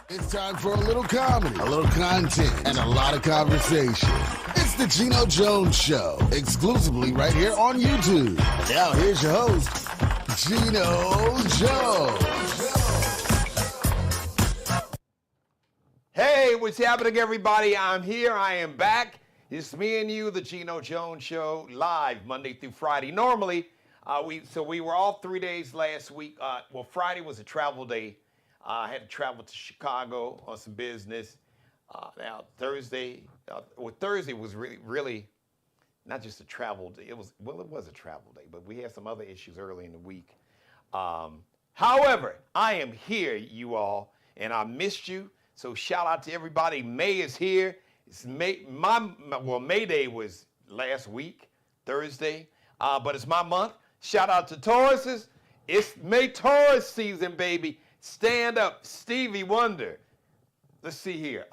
It's time for a little comedy, a little content, and a lot of conversation. It's the Geno Jones Show, exclusively right here on YouTube. Now here's your host, Geno Jones. Hey, what's happening, everybody? I'm here. I am back. It's me and you, the Geno Jones Show, live Monday through Friday. Normally, we were off 3 days last week. Friday was a travel day. I had to travel to Chicago on some business. Now Thursday was really not just a travel day. It was a travel day, but we had some other issues early in the week. However, I am here, you all, and I missed you. So shout out to everybody. May is here. It's May Day was last week, Thursday, but it's my month. Shout out to Tauruses. It's May Taurus season, baby. Stand up, Stevie Wonder. Let's see here.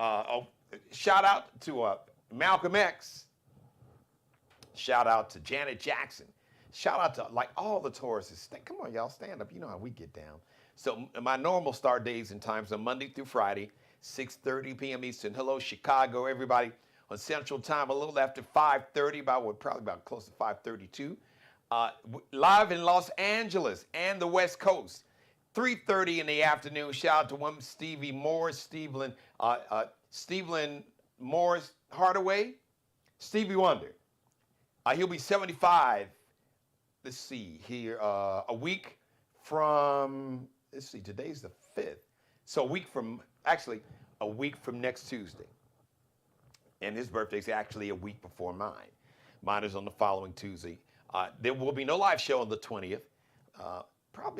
Shout out to Malcolm X. Shout out to Janet Jackson. Shout out to all the Tauruses. Come on, y'all, stand up. You know how we get down. So my normal start days and times are Monday through Friday, 6:30 p.m. Eastern. Hello, Chicago, everybody. On Central Time, a little after 5:30, probably about close to 5:32. Live in Los Angeles and the West Coast. 3:30 in the afternoon. Shout out to one Stevie Morris, Stevie Morris Hardaway, Stevie Wonder. He'll be 75. Let's see here. A week from. Let's see. Today's the 5th. So a week from next Tuesday. And his birthday's actually a week before mine. Mine is on the following Tuesday. There will be no live show on the 20th.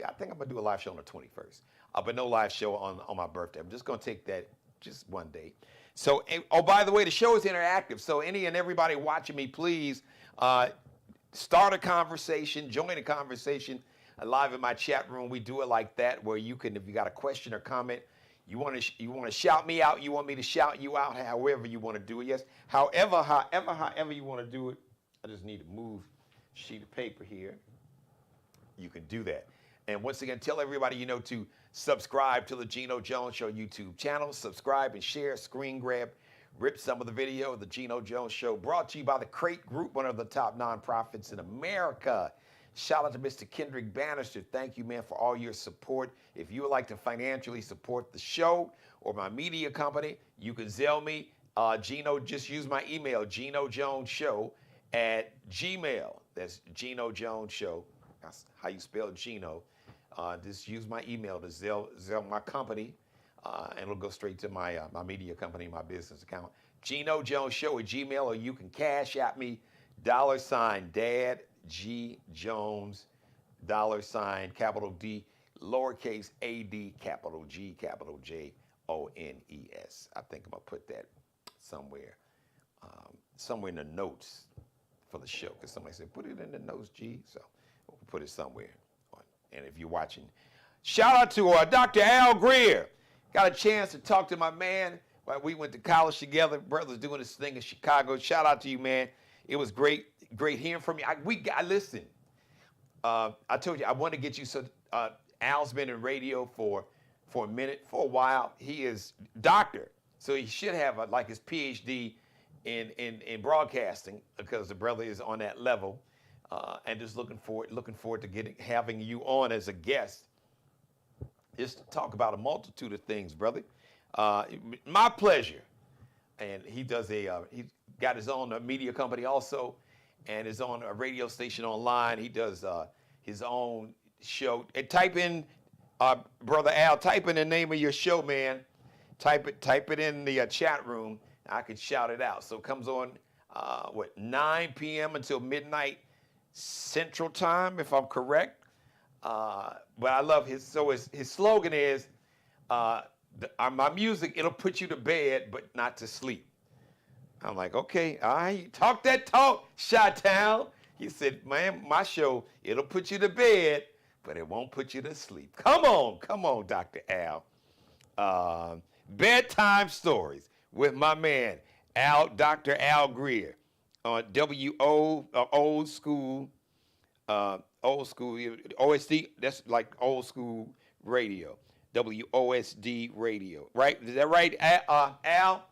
I think I'm going to do a live show on the 21st. But no live show on my birthday. I'm just going to take that just one day. So, by the way, the show is interactive. So any and everybody watching me, please start a conversation, join a conversation. Live in my chat room, we do it like that, where you can, if you got a question or comment, you want to shout me out, you want me to shout you out, however you want to do it. Yes, however you want to do it. I just need to move a sheet of paper here. You can do that. And once again, tell everybody you know to subscribe to the Geno Jones Show YouTube channel. Subscribe and share, screen grab, rip some of the video of the Geno Jones Show, brought to you by the Crate Group, one of the top nonprofits in America. Shout out to Mr. Kendrick Bannister. Thank you, man, for all your support. If you would like to financially support the show or my media company, you can Zelle me. Geno, just use my email, GenoJonesShow@gmail. That's Geno Jones Show. That's how you spell Geno. Just use my email to Zelle my company, and it'll go straight to my media company, my business account. Geno Jones Show at Gmail, or you can cash at me, $Dad G Jones, capital D, lowercase a.d, capital G, capital Jones. I think I'm going to put that somewhere in the notes for the show, because somebody said, put it in the notes, G. So we'll put it somewhere. And if you're watching, shout out to Dr. Al Greer. Got a chance to talk to my man. We went to college together. Brother's doing this thing in Chicago. Shout out to you, man. It was great hearing from you. Listen. I told you I want to get you. So Al's been in radio for a while. He is doctor, so he should have his PhD in broadcasting, because the brother is on that level. And just looking forward to having you on as a guest, just to talk about a multitude of things, brother. My pleasure. And he does he got his own media company also, and is on a radio station online. He does his own show. And type in, Brother Al, type in the name of your show, man. Type it in the chat room. I can shout it out. So it comes on 9 p.m. until midnight Central Time, if I'm correct. But I love his slogan is, my music, it'll put you to bed, but not to sleep. I'm like, okay, all right, talk that talk, Chi-Town. He said, man, my show, it'll put you to bed, but it won't put you to sleep. Come on, Dr. Al. Bedtime stories with my man, Dr. Al Greer. On old school OSD, that's like old school radio. WOSD Radio. Right? Is that right, Al?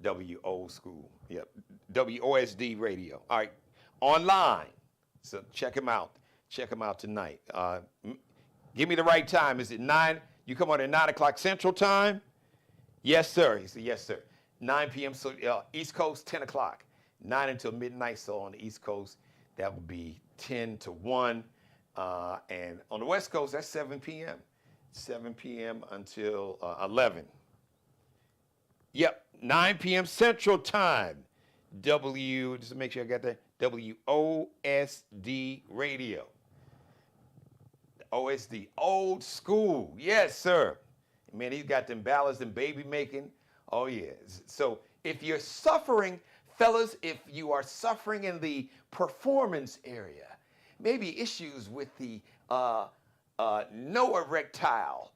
W old school. Yep. WOSD Radio. All right. Online. So check him out. Check him out tonight. Give me the right time. Is it 9? You come on at 9 o'clock Central Time? Yes, sir. He said, yes, sir. 9 p.m. So East Coast, 10 o'clock. 9 until midnight. So on the East Coast, that would be 10 to 1. And on the West Coast, that's 7 p.m. 7 p.m. until 11. Yep, 9 p.m. Central Time. Just to make sure I got that, WOSD Radio. OSD, old school. Yes, sir. Man, he's got them ballads and baby making. Oh, yeah. So if you're suffering, fellas, if you are suffering in the performance area, maybe issues with the no erectile,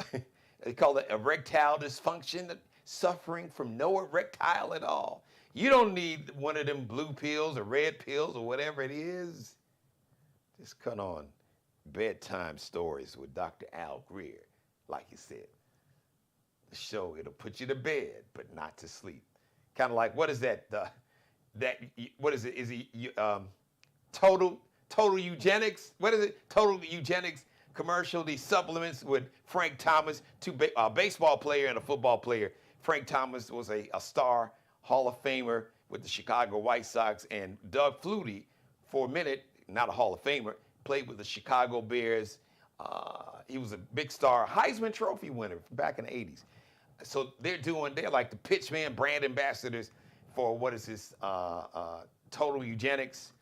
they call it erectile dysfunction, suffering from no erectile at all. You don't need one of them blue pills or red pills or whatever it is. Just cut on Bedtime Stories with Dr. Al Greer, like you said. The show, it'll put you to bed, but not to sleep. Kind of like, what is that? What is it? Is he total eugenics? What is it? Total eugenics commercial, these supplements with Frank Thomas, a baseball player and a football player. Frank Thomas was a star Hall of Famer with the Chicago White Sox, and Doug Flutie, for a minute, not a Hall of Famer, played with the Chicago Bears. He was a big star, Heisman Trophy winner back in the 80s. So they're like the pitchman brand ambassadors for what is this, total eugenics.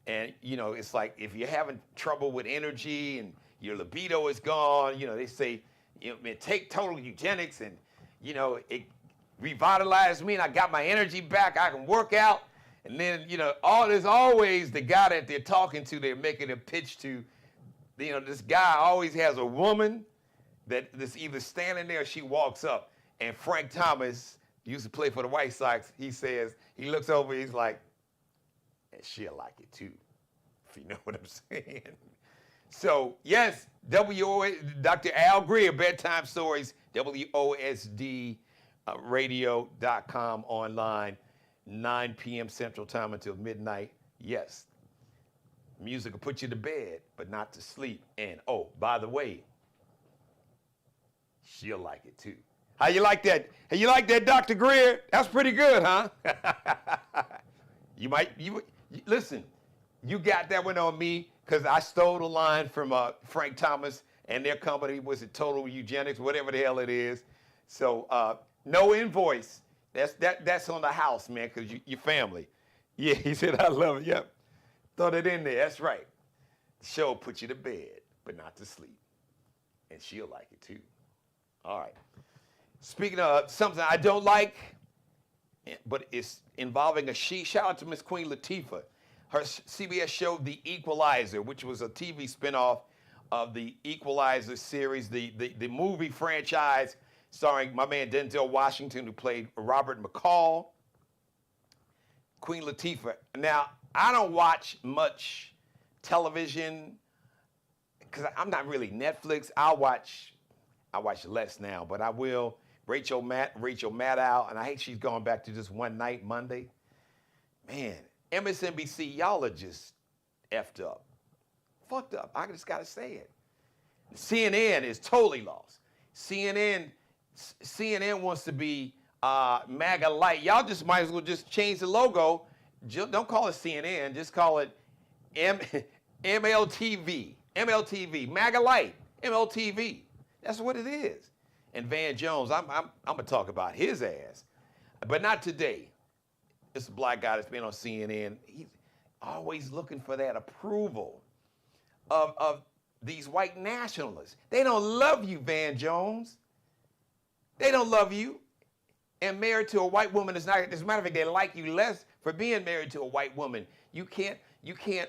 And, you know, it's like if you're having trouble with energy and your libido is gone, you know, they say, you know, man, take total eugenics and, you know, it revitalized me and I got my energy back. I can work out. And then, you know, there's always the guy that they're talking to, they're making a pitch to. You know, this guy always has a woman that's either standing there or she walks up. And Frank Thomas used to play for the White Sox. He says, he looks over, he's like, and she'll like it too, if you know what I'm saying. So, yes, Dr. Al Greer, Bedtime Stories, WOSD radio.com online, 9 p.m. Central Time until midnight. Yes, music will put you to bed, but not to sleep. And, oh, by the way, she'll like it too. How you like that? Hey, you like that, Dr. Greer? That's pretty good, huh? Listen, you got that one on me because I stole the line from Frank Thomas and their company. Was it Total Eugenics, whatever the hell it is? So no invoice. That's on the house, man, because your family. Yeah, he said, I love it. Yep. Throw it in there. That's right. The show will put you to bed, but not to sleep. And she'll like it too. All right. Speaking of something I don't like, but it's involving a she. Shout out to Miss Queen Latifah. Her CBS show The Equalizer, which was a TV spinoff of the Equalizer series, the movie franchise starring my man Denzel Washington, who played Robert McCall. Queen Latifah. Now, I don't watch much television because I'm not really Netflix. I watch less now, but I will. Rachel Maddow, and I hate she's going back to just one night, Monday. Man, MSNBC, y'all are just effed up. Fucked up. I just got to say it. CNN is totally lost. CNN wants to be MAGA light. Y'all just might as well just change the logo. Don't call it CNN. Just call it MLTV. MLTV. MAGA light. MLTV. That's what it is. And Van Jones, I'm going to talk about his ass. But not today. This black guy that's been on CNN. He's always looking for that approval of these white nationalists. They don't love you, Van Jones. They don't love you. And married to a white woman is not, as a matter of fact, they like you less for being married to a white woman. You can't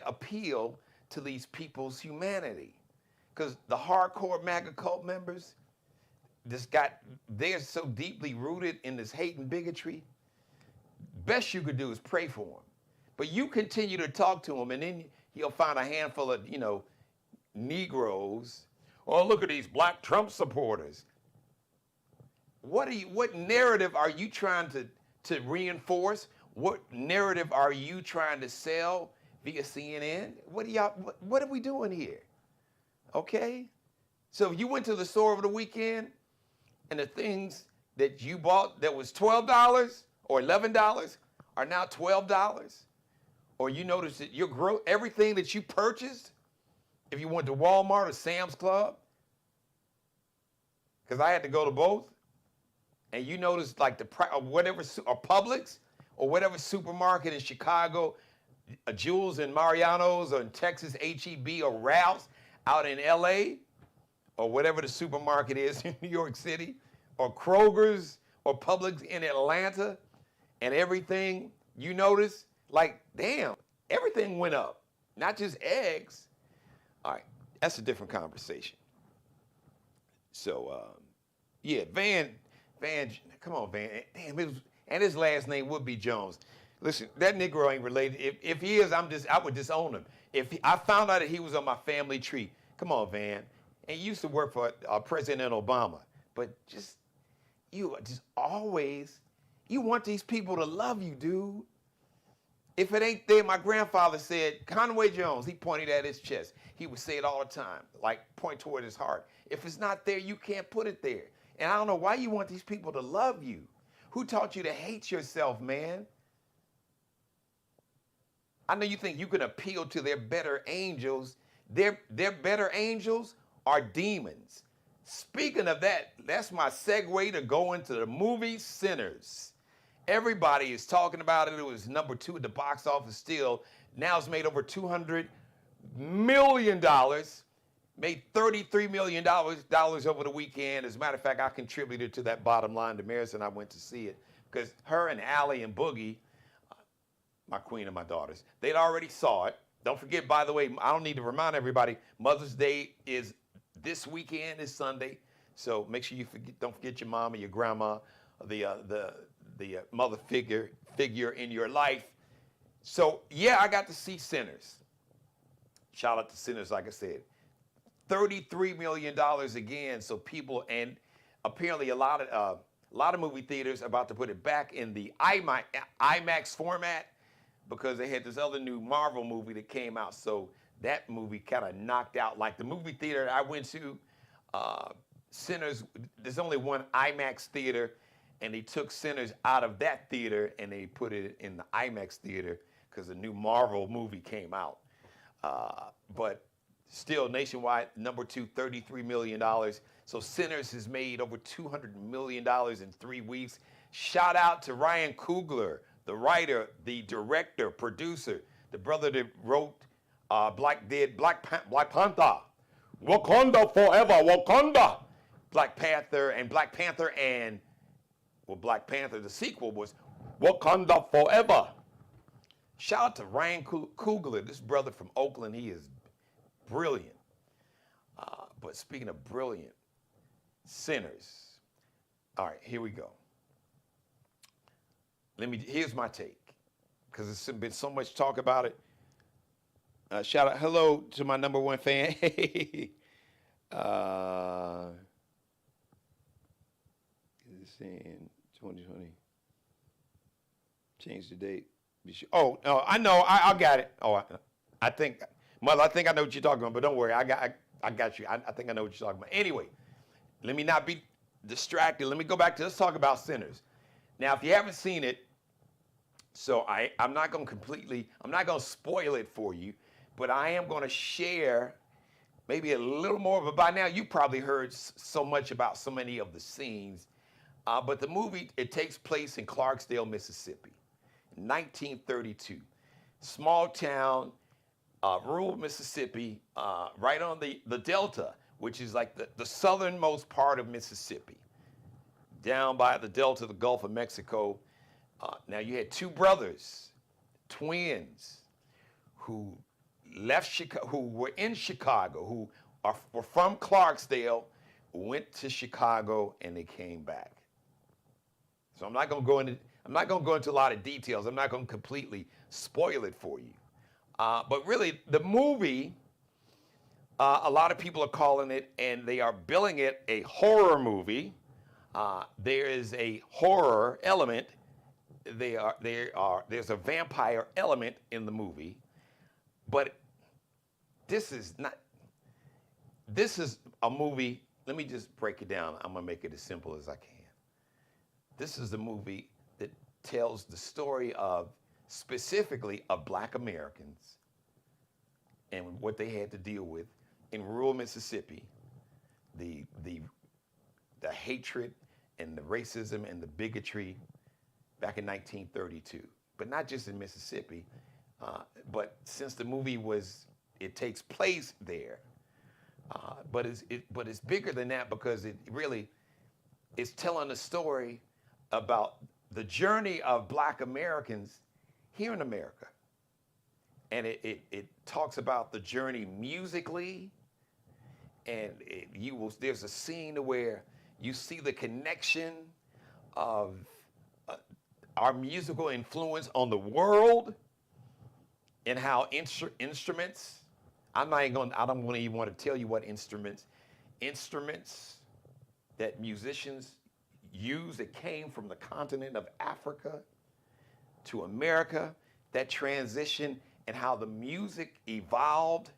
appeal to these people's humanity. Because the hardcore MAGA cult members, they're so deeply rooted in this hate and bigotry. Best you could do is pray for them. But you continue to talk to them, and then you'll find a handful of, Negroes Oh, look at these black Trump supporters. What narrative are you trying to reinforce? What narrative are you trying to sell via CNN? What are we doing here? Okay? So if you went to the store over the weekend and the things that you bought that was $12 or $11 are now $12, or you notice that everything that you purchased, if you went to Walmart or Sam's Club, because I had to go to both, and you notice like whatever, or Publix, or whatever supermarket in Chicago, Jules and Mariano's, or in Texas, H-E-B, or Ralph's out in LA, or whatever the supermarket is in New York City, or Kroger's, or Publix in Atlanta, and everything you notice, like, damn, everything went up, not just eggs. All right, that's a different conversation. So, yeah, Van, come on, Van. Damn, and his last name would be Jones. Listen, that Negro ain't related. If he is, I would disown him. I found out that he was on my family tree, come on, Van. And you used to work for President Obama, but you want these people to love you, dude. If it ain't there, my grandfather said, Conway Jones, he pointed at his chest. He would say it all the time, like point toward his heart. If it's not there, you can't put it there. And I don't know why you want these people to love you. Who taught you to hate yourself, man? I know you think you can appeal to their better angels. Their better angels are demons. Speaking of that, that's my segue to go into the movie Sinners. Everybody is talking about it. It was number 2 at the box office still. Now it's made over $200 million. Made $33 million over the weekend. As a matter of fact, I contributed to that bottom line. Damaris and I went to see it because her and Allie and Boogie, my queen and my daughters, they'd already saw it. Don't forget, by the way, I don't need to remind everybody, Mother's Day is this weekend, is Sunday. So make sure don't forget your mom or your grandma, the mother figure in your life. So yeah, I got to see Sinners. Shout out to Sinners, like I said. $33 million again. So people, and apparently a lot of movie theaters are about to put it back in the IMAX format because they had this other new Marvel movie that came out. So that movie kind of knocked out, like the movie theater I went to, Sinners, there's only one IMAX theater, and they took Sinners out of that theater and they put it in the IMAX theater because the new Marvel movie came out. But still, nationwide, number 2, $33 million. So Sinners has made over $200 million in 3 weeks. Shout out to Ryan Coogler, the writer, the director, producer, the brother that wrote Black Panther, Wakanda forever, Wakanda. Black Panther, Black Panther, the sequel was Wakanda Forever. Shout out to Ryan Coogler, this brother from Oakland. He is brilliant. But speaking of brilliant, Sinners. All right, here we go. Here's my take, because there's been so much talk about it. Shout out, hello to my number 1 fan. Saying 2020. Change the date. Oh, no, I know. I got it. Oh, I think, Mother, I think I know what you're talking about, but don't worry. I got you. I think I know what you're talking about. Anyway, let me not be distracted. Let me go back to, let's talk about Sinners. Now, if you haven't seen it, so I'm not going to spoil it for you, but I am going to share maybe a little more of it. By now, you probably heard so much about so many of the scenes. But the movie, it takes place in Clarksdale, Mississippi, 1932. Small town, rural Mississippi, right on the Delta, which is like the southernmost part of Mississippi, down by the Delta, the Gulf of Mexico. Now you had 2 brothers, twins, who left Chicago, who were in Chicago, who were from Clarksdale, went to Chicago, and they came back. So I'm not going to go into a lot of details. I'm not going to completely spoil it for you. But really, the movie, A lot of people are calling it, and they are billing it a horror movie. There is a horror element. There's a vampire element in the movie, but this is not. This is a movie. Let me just break it down. I'm gonna make it as simple as I can. This is a movie that tells the story of specifically of Black Americans and what they had to deal with in rural Mississippi, the hatred and the racism and the bigotry back in 1932. But not just in Mississippi, but since the movie it takes place there. But it's bigger than that because it really is telling a story about the journey of Black Americans here in America. And it talks about the journey musically, and there's a scene where you see the connection of our musical influence on the world and how instruments. I don't even want to tell you what instruments that musicians use that came from the continent of Africa to America, that transition and how the music evolved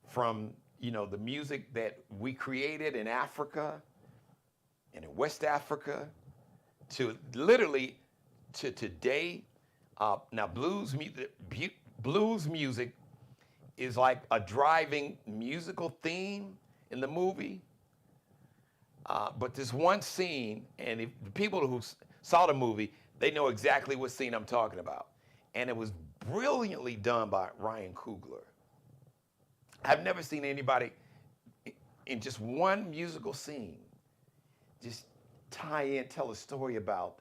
from, the music that we created in Africa and in West Africa to literally to today. Now blues music is like a driving musical theme in the movie. But this one scene, and if the people who saw the movie, they know exactly what scene I'm talking about. And it was brilliantly done by Ryan Coogler. I've never seen anybody in just one musical scene just tell a story about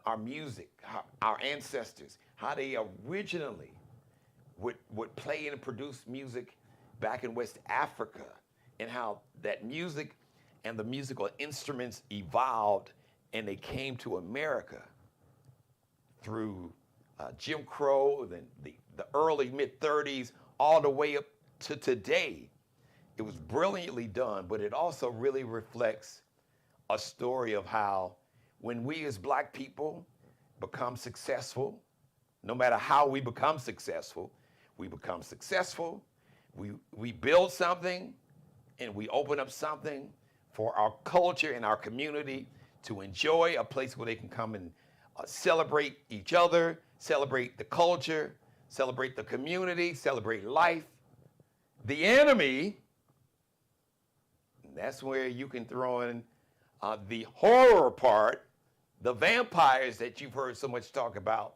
our music, our ancestors, how they originally would play and produce music back in West Africa, and how that music and the musical instruments evolved and they came to America through Jim Crow, then the early mid-30s, all the way up to today. It was brilliantly done, but it also really reflects a story of how when we as Black people become successful, no matter how we become successful, we build something, and we open up something for our culture and our community to enjoy, a place where they can come and celebrate each other, celebrate the culture, celebrate the community, celebrate life. The enemy, that's where you can throw in the horror part, the vampires that you've heard so much talk about.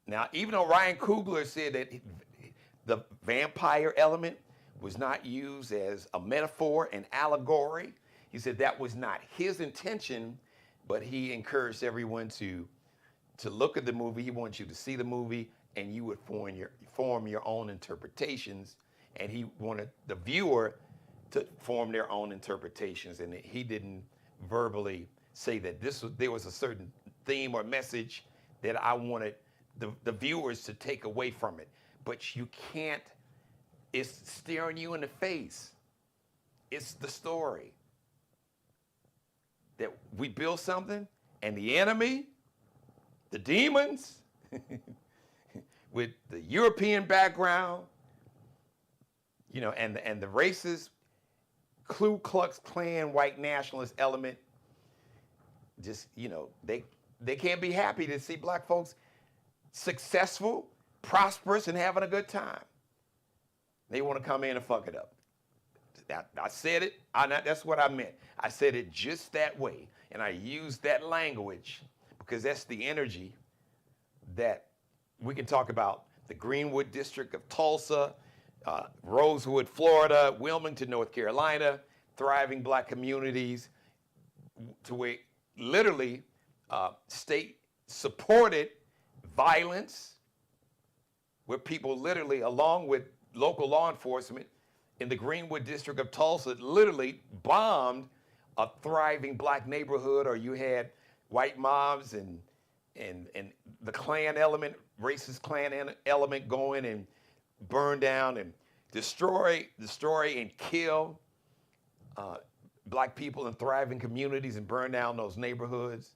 Now, even though Ryan Coogler said that the vampire element was not used as a metaphor, an allegory, he said that was not his intention, but he encouraged everyone to look at the movie. He wants you to see the movie, and you would form your own interpretations, and he wanted the viewer to form their own interpretations, and he didn't verbally say that there was a certain theme or message that I wanted the viewers to take away from it. But you can't, it's staring you in the face. It's the story that we build something, and the enemy, the demons, with the European background, and the racist Ku Klux Klan white nationalist element, just, they can't be happy to see Black folks successful, prosperous, and having a good time. They want to come in and fuck it up. I said it, that's what I meant. I said it just that way, and I used that language because that's the energy that we can talk about. The Greenwood District of Tulsa, Rosewood, Florida, Wilmington, North Carolina, thriving Black communities, to where literally state-supported violence, where people literally, along with local law enforcement in the Greenwood District of Tulsa, literally bombed a thriving Black neighborhood, or you had white mobs and the Klan element, racist Klan element going and burn down and destroy and kill black people in thriving communities and burn down those neighborhoods.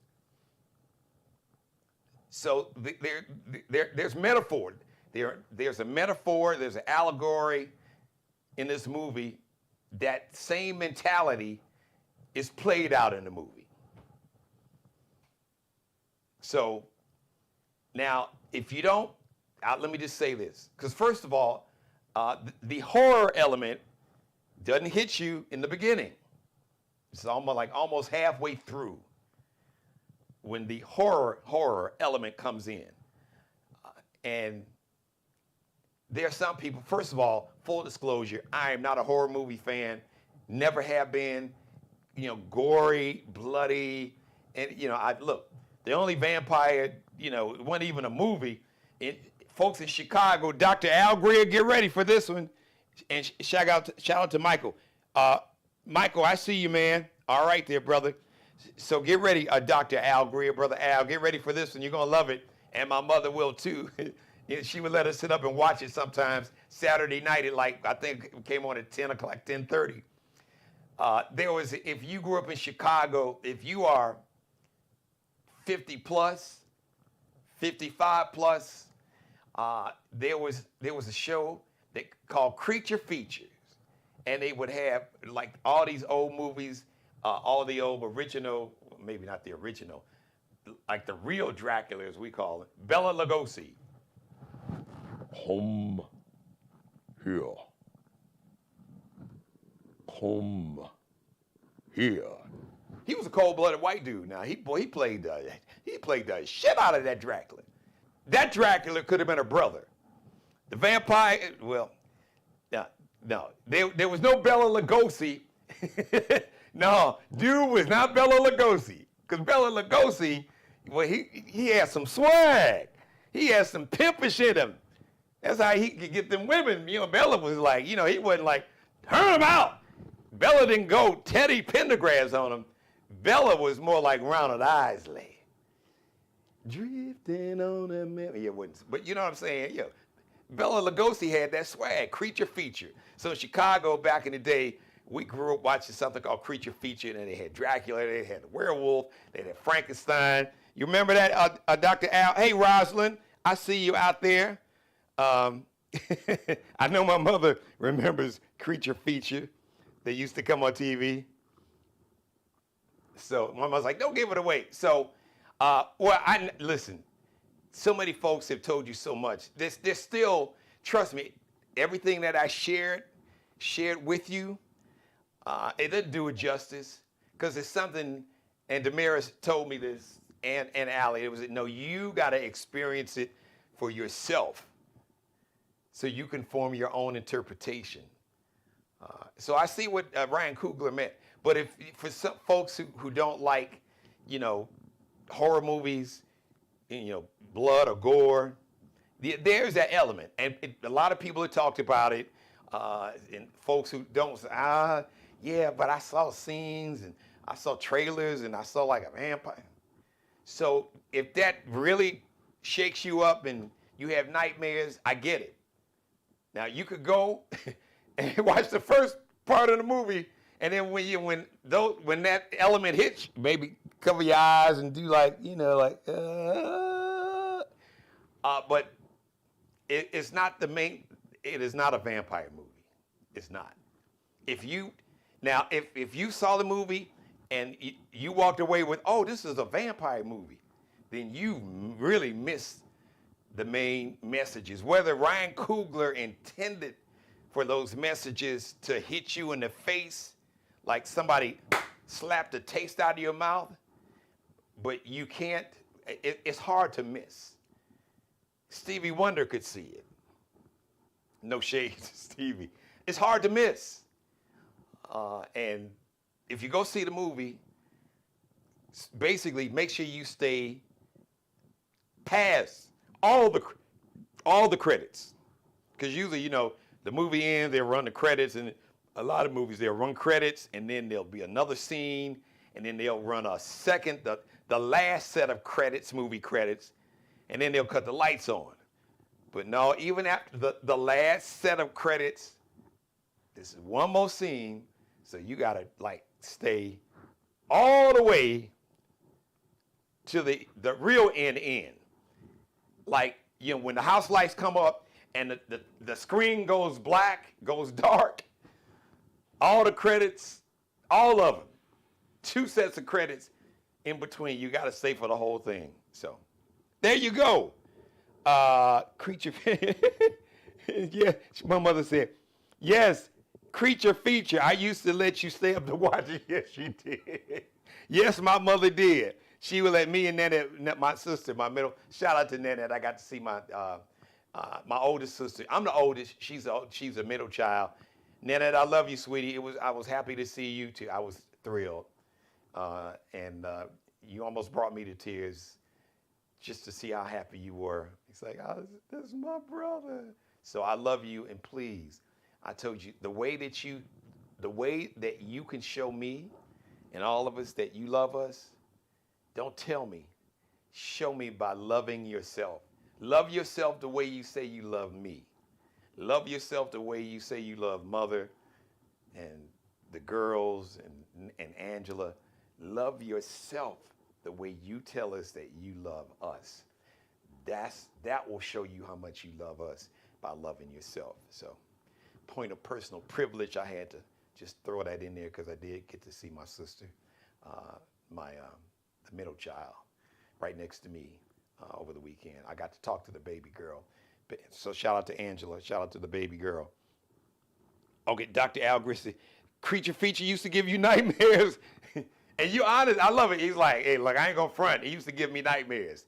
So there's metaphor. There's a metaphor, there's an allegory in this movie. That same mentality is played out in the movie. So now, if you don't, let me just say this. Because first of all, the horror element doesn't hit you in the beginning. It's almost halfway through when the horror element comes in. And there are some people, first of all, full disclosure, I am not a horror movie fan, never have been, gory, bloody, and, look, the only vampire, it wasn't even a movie. Folks in Chicago, Dr. Al Greer, get ready for this one. And shout out to Michael. Michael, I see you, man. All right there, brother. So get ready, Dr. Al Greer, Brother Al, get ready for this one. You're going to love it. And my mother will, too. She would let us sit up and watch it sometimes Saturday night at I think it came on at 10 o'clock, 10:30. If you grew up in Chicago, if you are 50 plus, 55 plus, there was a show called Creature Features. And they would have all these old movies, all the old original, maybe not the original, like the real Dracula, as we call it, Bela Lugosi. Come here. Come here. He was a cold-blooded white dude. Now he played the shit out of that Dracula. That Dracula could have been a brother. The vampire, well, no, there was no Bela Lugosi. No, dude was not Bela Lugosi, because Bela Lugosi, well, he had some swag. He had some pimpish in him. That's how he could get them women. Bela was he wasn't turn him out. Bela didn't go Teddy Pendergrass on him. Bela was more like Ronald Isley. Drifting on a memory. Yeah, but you know what I'm saying? Yeah. Bela Lugosi had that swag, Creature Feature. So in Chicago back in the day, we grew up watching something called Creature Feature, and they had Dracula, they had the werewolf, they had Frankenstein. You remember that, Dr. Al? Hey, Rosalind, I see you out there. I know my mother remembers Creature Feature. They used to come on TV. So my mother's like, don't give it away. So, listen, so many folks have told you so much. There's still, trust me, everything that I shared with you, it doesn't do it justice, because it's something, and Damaris told me this, and Allie, you got to experience it for yourself so you can form your own interpretation. So I see what Ryan Coogler meant. But for some folks who don't like, horror movies, blood or gore, there's that element. And a lot of people have talked about it, and folks who don't say, yeah, but I saw scenes and I saw trailers and I saw like a vampire. So if that really shakes you up and you have nightmares, I get it. Now you could go and watch the first part of the movie, and then when that element hits you, maybe cover your eyes and do but it's not the main. It is not a vampire movie. It's not. If you saw the movie and you walked away with, oh, this is a vampire movie, then you really missed the main messages. Whether Ryan Coogler intended for those messages to hit you in the face, like somebody slapped a taste out of your mouth, but you can't, it's hard to miss. Stevie Wonder could see it. No shade to Stevie. It's hard to miss. And if you go see the movie, basically make sure you stay past all the credits. Because usually, the movie ends, they'll run the credits, and a lot of movies, they'll run credits, and then there'll be another scene, and then they'll run a second, the last set of credits, movie credits, and then they'll cut the lights on. But no, even after the last set of credits, this is one more scene, so you gotta like stay all the way to the real end. Like, you know, when the house lights come up and the screen goes black, goes dark, all the credits, all of them, 2 sets of credits in between, you gotta stay for the whole thing. So there you go. Creature, yeah, my mother said, yes, creature feature. I used to let you stay up to watch it. Yes, she did. Yes, my mother did. She would let me and Nanette, my sister, my middle, shout out to Nanette. I got to see my oldest sister. I'm the oldest. She's a middle child. Nanette, I love you, sweetie. I was happy to see you too. I was thrilled. And you almost brought me to tears just to see how happy you were. It's like, oh, this is my brother. So I love you, and please, I told you, the way that you can show me and all of us that you love us, don't tell me. Show me by loving yourself. Love yourself the way you say you love me. Love yourself the way you say you love Mother and the girls and Angela. Love yourself the way you tell us that you love us. That will show you how much you love us, by loving yourself. So, point of personal privilege, I had to just throw that in there because I did get to see my sister, the middle child, right next to me over the weekend. I got to talk to the baby girl. So shout out to Angela, shout out to the baby girl. Okay, Dr. Al Gristy, creature feature used to give you nightmares. And you honest, I love it. He's like, hey, look, I ain't gonna front. It used to give me nightmares.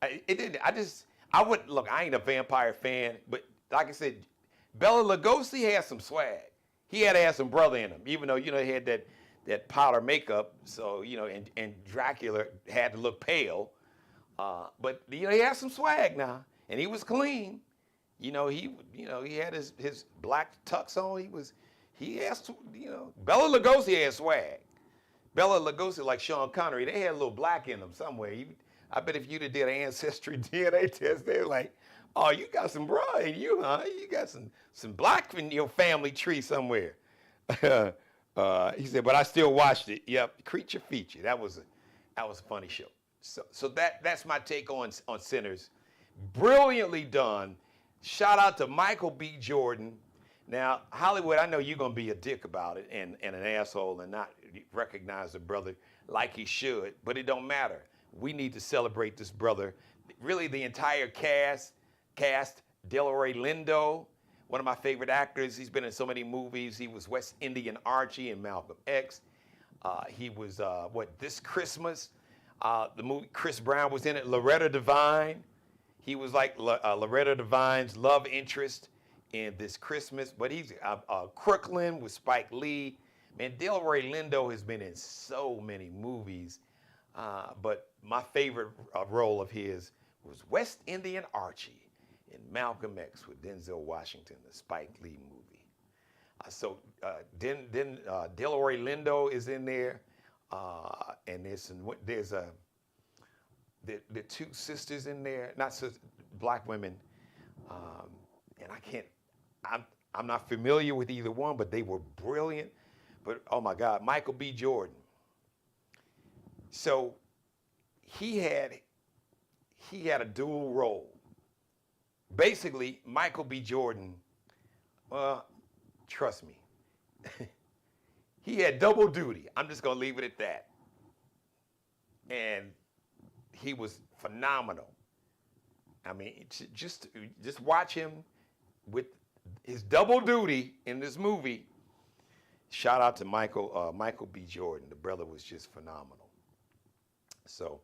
I ain't a vampire fan, but like I said, Bela Lugosi had some swag. He had to have some brother in him, even though, you know, he had that powder makeup, so, you know, and Dracula had to look pale. But, you know, he had some swag now, and he was clean. He had his black tux on. Bela Lugosi had swag. Bela Lugosi, like Sean Connery, they had a little black in them somewhere. I bet if you'd have did an ancestry DNA test, they're like, oh, you got some bra in you, huh? You got some black in your family tree somewhere. He said, but I still watched it. Yep, creature feature. That was a funny show. So that's my take on Sinners. Brilliantly done. Shout out to Michael B. Jordan. Now, Hollywood, I know you're going to be a dick about it and an asshole and not recognize the brother like he should, but it don't matter. We need to celebrate this brother. Really, the entire cast, Delroy Lindo, one of my favorite actors. He's been in so many movies. He was West Indian Archie in Malcolm X. He was, This Christmas? The movie, Chris Brown was in it. Loretta Devine. He was like Loretta Devine's love interest in This Christmas. But he's Crooklyn with Spike Lee. Man, Delroy Lindo has been in so many movies. But my favorite role of his was West Indian Archie in Malcolm X with Denzel Washington, the Spike Lee movie. Then Delroy Lindo is in there, and there's the 2 sisters in there, not sisters, black women, and I'm not familiar with either one, but they were brilliant. But oh my God, Michael B. Jordan. So he had a dual role. Basically, Michael B. Jordan, well, trust me, he had double duty. I'm just gonna leave it at that. And he was phenomenal. I mean, just watch him with his double duty in this movie. Shout out to Michael B. Jordan. The brother was just phenomenal. So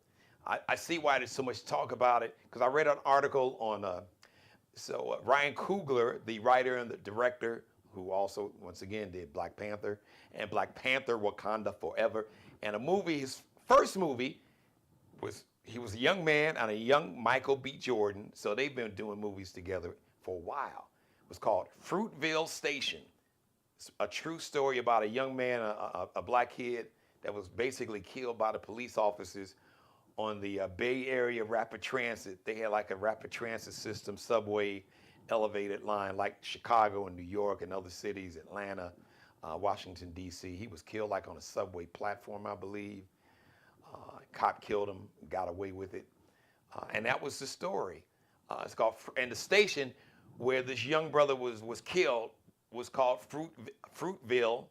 I see why there's so much talk about it, because I read an article on Ryan Coogler, the writer and the director, who also, once again, did Black Panther and Black Panther Wakanda Forever. And his first movie he was a young man and a young Michael B. Jordan, so they've been doing movies together for a while. It was called Fruitville Station. It's a true story about a young man, a black kid, that was basically killed by the police officers on the Bay Area rapid transit. They had like a rapid transit system, subway, elevated line, like Chicago and New York and other cities, Atlanta, Washington, D.C. He was killed like on a subway platform, I believe. Cop killed him, got away with it. And that was the story. It's called, and the station where this young brother was killed was called Fruitville,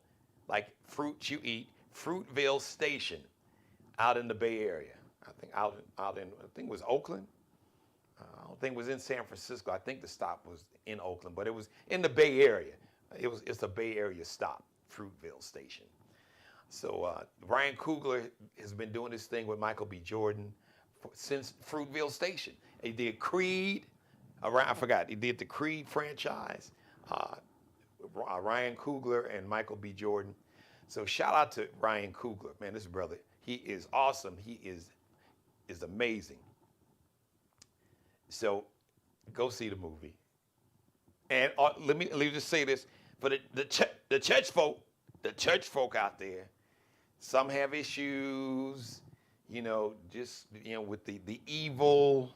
like fruit you eat, Fruitville Station, out in the Bay Area. I think out in I think it was Oakland. I don't think it was in San Francisco. I think the stop was in Oakland, but it was in the Bay Area. It's a Bay Area stop, Fruitville Station. So Ryan Coogler has been doing this thing with Michael B. Jordan since Fruitville Station. He did Creed. I forgot. He did the Creed franchise. Ryan Coogler and Michael B. Jordan. So shout out to Ryan Coogler, man. This brother, he is awesome. He is amazing. So go see the movie. And let me just say this for the church folk out there. Some have issues, just with the evil.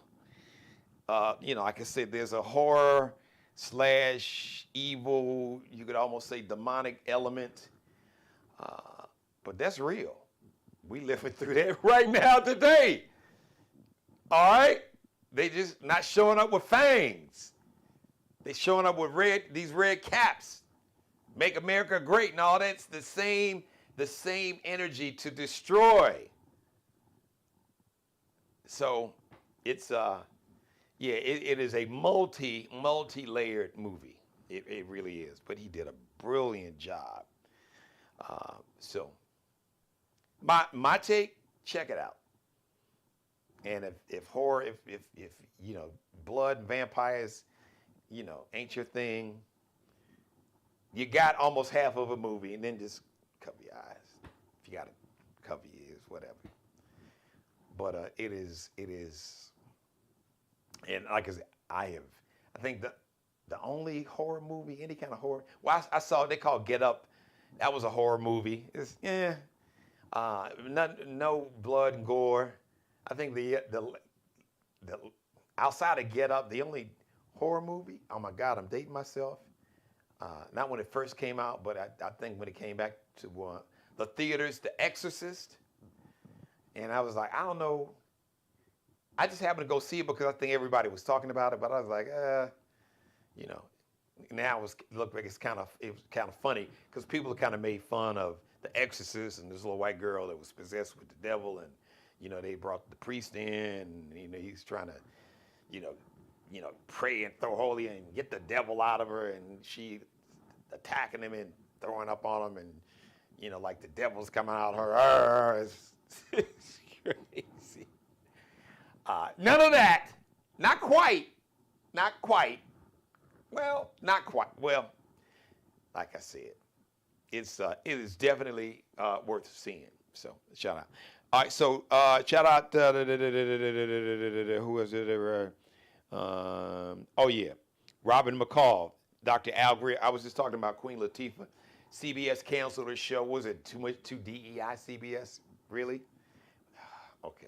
Like I said, there's a horror / evil. You could almost say demonic element. But that's real. We living through that right now today. All right? They just not showing up with fangs. They showing up with these red caps. Make America great and all that's the same energy to destroy. So it's it is a multi-layered movie. It really is. But he did a brilliant job. So my take, check it out. And if horror, if blood and vampires, ain't your thing, you got almost half of a movie, and then just cover your eyes. If you got to cover your ears, whatever. But it is, and like I said, I think the only horror movie, any kind of horror, well, I saw, they call Get Up. That was a horror movie. It's, no blood and gore. I think the outside of Get Up, the only horror movie, oh my God, I'm dating myself. Not when it first came out, but I think when it came back to the theaters, The Exorcist. And I was like, I don't know. I just happened to go see it because I think everybody was talking about it, but I was like, now it looked like it was kind of funny because people kind of made fun of The Exorcist and this little white girl that was possessed with the devil, and they brought the priest in, and he's trying to pray and throw holy and get the devil out of her, and she attacking him and throwing up on him, and like the devil's coming out of her. It's crazy. None of that. Not quite. Well, not quite. Well, like I said, it is definitely worth seeing. So shout out. All right, so shout out. Who is it? Robin McCall, Dr. Al Greer. I was just talking about Queen Latifah. CBS canceled her show. Was it too DEI? CBS? Really? Okay.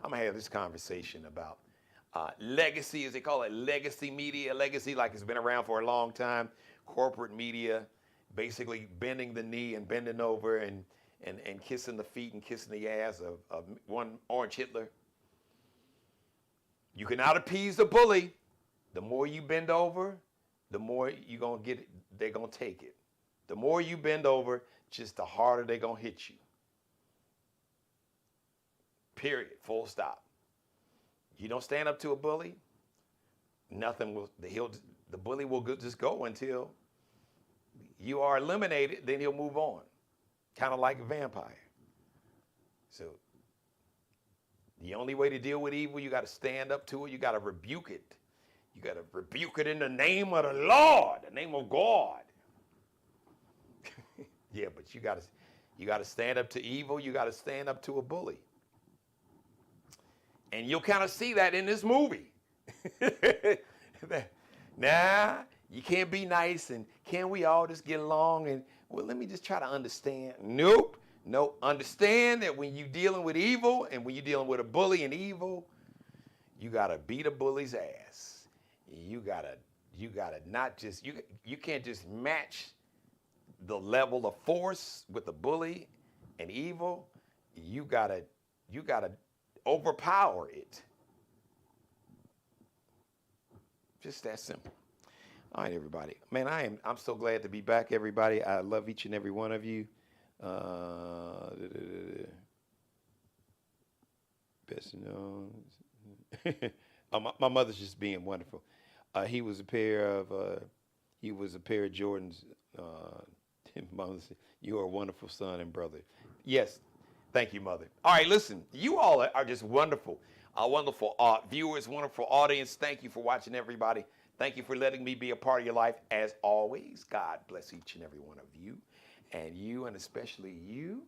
I'm gonna have this conversation about legacy, as they call it, legacy media. Legacy, like it's been around for a long time. Corporate media, basically bending the knee and bending over and kissing the feet and kissing the ass of one Orange Hitler. You cannot appease the bully. The more you bend over, the more you're gonna get it. They're gonna take it. The more you bend over, just the harder they're gonna hit you. Period. Full stop. You don't stand up to a bully, nothing will. The bully will just go until you are eliminated. Then he'll move on, kind of like a vampire. So the only way to deal with evil, you got to stand up to it. You got to rebuke it. You got to rebuke it in the name of the Lord, the name of God. Yeah, but you got to stand up to evil. You got to stand up to a bully. And you'll kind of see that in this movie. Nah, you can't be nice, and can't we all just get along? And, well, let me just try to understand. Nope. No, understand that when you're dealing with evil and when you're dealing with a bully and evil, you gotta beat a bully's ass. You gotta not just you can't just match the level of force with the bully and evil. You gotta overpower it. Just that simple. All right, everybody. Man, I'm so glad to be back, everybody. I love each and every one of you. Best known. My mother's just being wonderful. He was a pair of Jordans. Mother said, "You are a wonderful son and brother." Yes, thank you, mother. All right, listen. You all are just wonderful. Wonderful viewers, wonderful audience. Thank you for watching, everybody. Thank you for letting me be a part of your life. As always, God bless each and every one of you. And you, and especially you,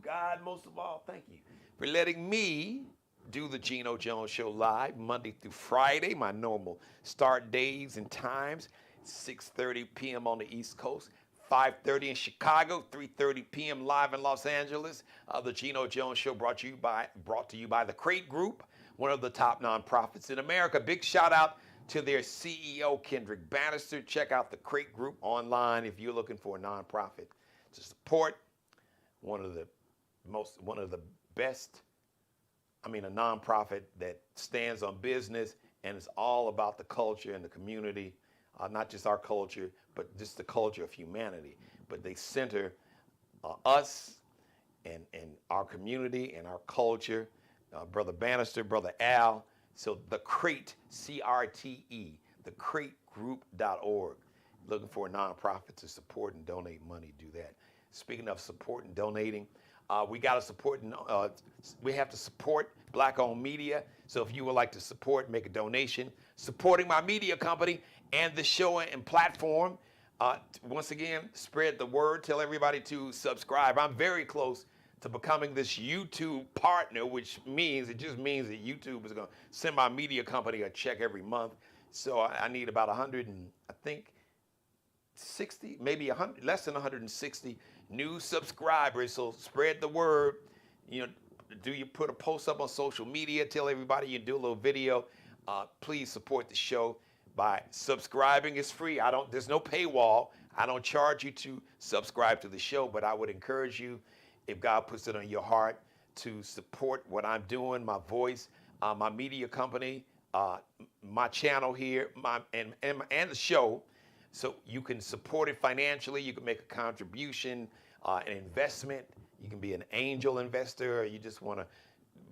God, most of all, thank you for letting me do the Geno Jones Show live Monday through Friday, my normal start days and times, 6:30 p.m. on the East Coast, 5:30 in Chicago, 3:30 p.m. live in Los Angeles. The Geno Jones Show brought to you by the Crate Group, one of the top nonprofits in America. Big shout out to their CEO, Kendrick Bannister. Check out the Crate Group online if you're looking for a nonprofit to support. One of the best, a nonprofit that stands on business and is all about the culture and the community, not just our culture, but just the culture of humanity. But they center us and our community and our culture. Brother Bannister, Brother Al. So the Crate, C-R-T-E, thecrategroup.org. Looking for a nonprofit to support and donate money, do that. Speaking of support and donating, we have to support Black-owned media. So if you would like to support, make a donation, supporting my media company and the show and platform. Once again, spread the word, tell everybody to subscribe. I'm very close to becoming this YouTube partner, which means that YouTube is going to send my media company a check every month. So I need about 60, maybe 100, less than 160 new subscribers. So spread the word. Do you put a post up on social media? Tell everybody you do a little video. Please support the show by subscribing. It's free. There's no paywall. I don't charge you to subscribe to the show, but I would encourage you, if God puts it on your heart, to support what I'm doing, my voice, my media company, my channel here, and the show. So you can support it financially. You can make a contribution, an investment. You can be an angel investor, or you just want to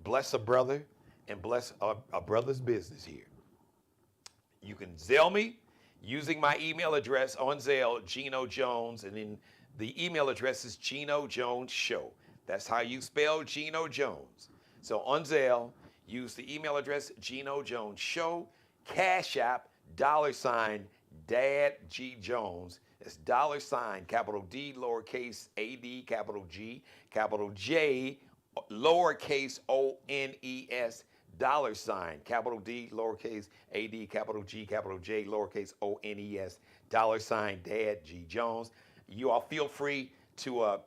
bless a brother and bless a brother's business here. You can Zelle me using my email address on Zelle, Geno Jones, and then the email address is Geno Jones Show. That's how you spell Geno Jones. So on Zelle, use the email address Geno Jones Show, Cash App, $ Dad G Jones. It's $, capital D, lowercase a d, capital G, capital J, lowercase ONES, $, capital D, lowercase a d, capital G, capital J, lowercase ONES, $ Dad G Jones. You all feel free to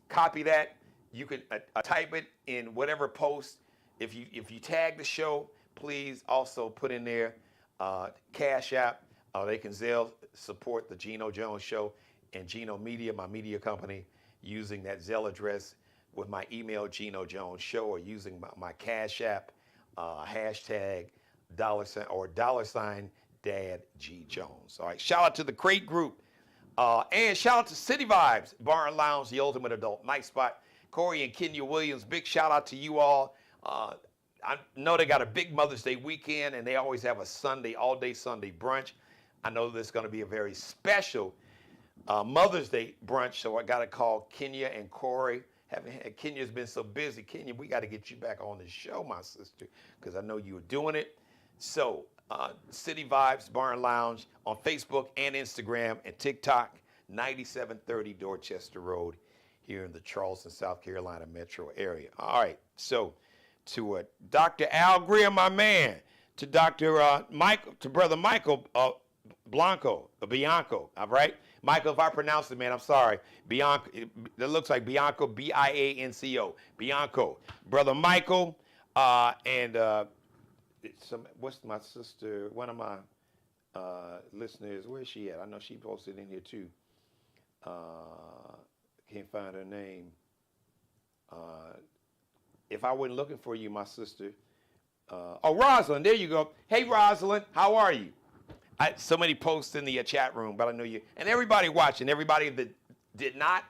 copy that. You can type it in whatever post. If you tag the show, please also put in there Cash App. They can Zelle support the Geno Jones Show and Geno Media, my media company, using that Zelle address with my email, Geno Jones Show, or using my Cash App, hashtag $ or $ Dad G Jones. All right, shout out to the Crate Group. And shout out to City Vibes, Bar and Lounge, the ultimate adult night spot. Corey and Kenya Williams, big shout out to you all. I know they got a big Mother's Day weekend, and they always have a Sunday, all-day Sunday brunch. I know there's going to be a very special Mother's Day brunch, so I got to call Kenya and Corey. Kenya's been so busy. Kenya, we got to get you back on the show, my sister, because I know you were doing it. So, City Vibes Bar and Lounge on Facebook and Instagram and TikTok, 9730 Dorchester Road here in the Charleston, South Carolina metro area. All right, so to Dr. Al Greer, my man, to Dr. Michael, to Brother Michael Bianco, all right? Michael, if I pronounce it, man, I'm sorry. Bianco, it looks like Bianco, Bianco. Bianco. Brother Michael, what's my sister, one of my listeners, where is she at? I know she posted in here too. Can't find her name. If I wasn't looking for you, my sister. Rosalind, there you go. Hey, Rosalind, how are you? So many posts in the chat room, but I know you. And everybody watching, everybody that did not,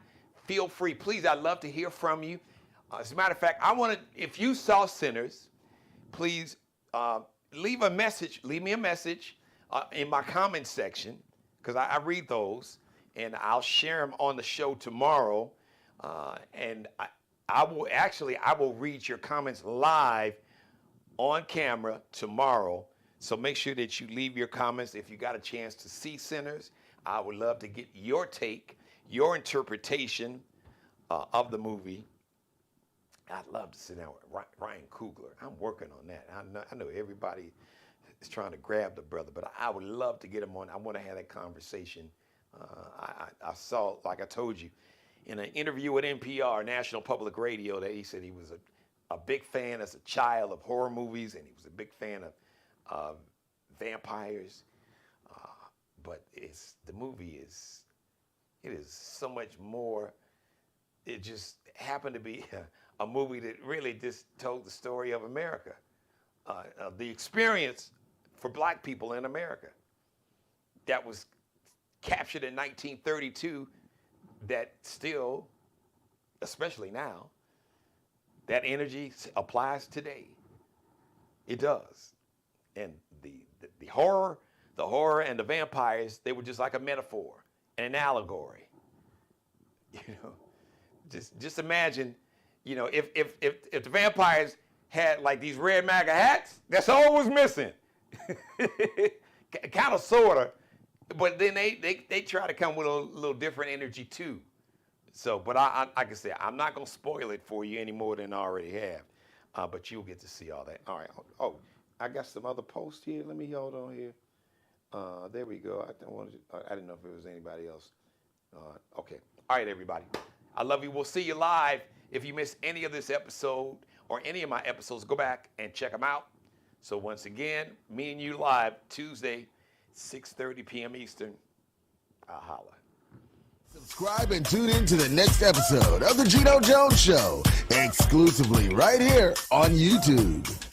feel free. Please, I'd love to hear from you. As a matter of fact, if you saw Sinners, please leave me a message in my comment section, because I read those, and I'll share them on the show tomorrow. And I will read your comments live on camera tomorrow. So make sure that you leave your comments. If you got a chance to see Sinners, I would love to get your take, your interpretation of the movie. I'd love to sit down with Ryan Coogler. I'm working on that. I know everybody is trying to grab the brother, but I would love to get him on. I want to have that conversation. I saw, like I told you, in an interview with NPR, National Public Radio, that he said he was a big fan as a child of horror movies, and he was a big fan of vampires. But the movie is so much more. It just happened to be a movie that really just told the story of America, the experience for black people in America that was captured in 1932, that still, especially now, that energy applies today. It does. And the horror and the vampires, they were just like a metaphor and an allegory. Just imagine, if the vampires had like these red MAGA hats, that's all was missing. Kind of, sort of. But then they try to come with a little different energy too. So, but like I said, I'm not going to spoil it for you any more than I already have. But you'll get to see all that. All right. Oh, I got some other posts here. Let me hold on here. There we go. I didn't know if it was anybody else. Okay. All right, everybody. I love you. We'll see you live. If you missed any of this episode or any of my episodes, go back and check them out. So once again, me and you live Tuesday, 6:30 p.m. Eastern. I'll holla. Subscribe and tune in to the next episode of The Geno Jones Show, exclusively right here on YouTube.